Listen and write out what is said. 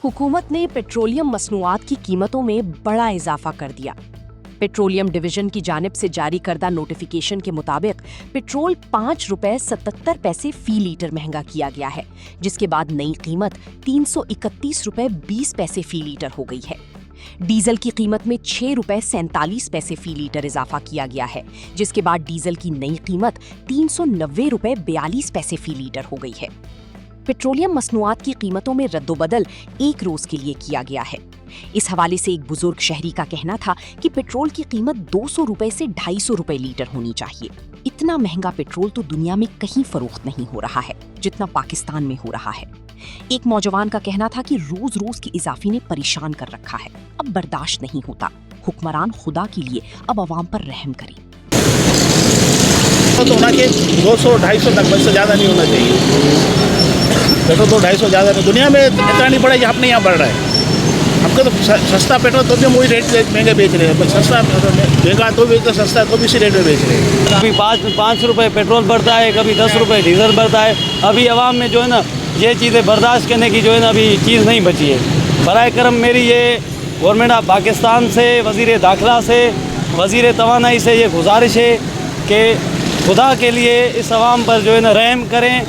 हुकूमत ने पेट्रोलियम मसनूआत की कीमतों में बड़ा इजाफा कर दिया। पेट्रोलियम डिवीजन की जानिब से जारी करदा नोटिफिकेशन के मुताबिक पेट्रोल 5 रुपए 77 पैसे फी लीटर महंगा किया गया है, जिसके बाद नई कीमत 331 रुपए 20 पैसे फी लीटर हो गई है। डीजल की कीमत में 6 रुपए 47 पैसे फी लीटर इजाफा किया गया है, जिसके बाद डीजल की नई कीमत 390 रुपए 42 पैसे फी लीटर हो गई है। पेट्रोलियम मसनूआत की कीमतों में रद्दोबदल एक रोज के लिए किया गया है। इस हवाले से एक बुजुर्ग शहरी का कहना था कि पेट्रोल की कीमत 200 रुपए से 250 रुपए लीटर होनी चाहिए। इतना महंगा पेट्रोल तो दुनिया में कहीं फरोख्त नहीं हो रहा है जितना पाकिस्तान में हो रहा है। एक नौजवान का कहना था कि रोज रोज की इजाफे ने परेशान कर रखा है, अब बर्दाश्त नहीं होता। हुक्मरान खुदा के लिए अब अवाम पर रहम करें। तो होना कि 200-250 तक, बस से ज़्यादा नहीं होना चाहिए। पेट्रोल तो 250 ज़्यादा नहीं, दुनिया में इतना नहीं बढ़ा, अपने यहाँ बढ़ रहा है। हमको तो सस्ता पेट्रोल तो भी हम वही रेट महंगे बेच रहे हैं, सस्ता महंगा तो भी, सस्ता तो भी इसी रेट में बेच रहे हैं। कभी 5 रुपये पेट्रोल बढ़ता है, कभी 10 रुपये डीजल बढ़ता है। अभी अवाम में जो है ना ये चीज़ें बर्दाश्त करने की जो है ना अभी चीज़ नहीं बची है। बराए करम मेरी ये गवर्नमेंट ऑफ पाकिस्तान से, वज़ीर दाखिला से, वज़ीर तवानाई से ये गुजारिश है कि खुदा के लिए इस अवाम पर जो है ना रहम करें।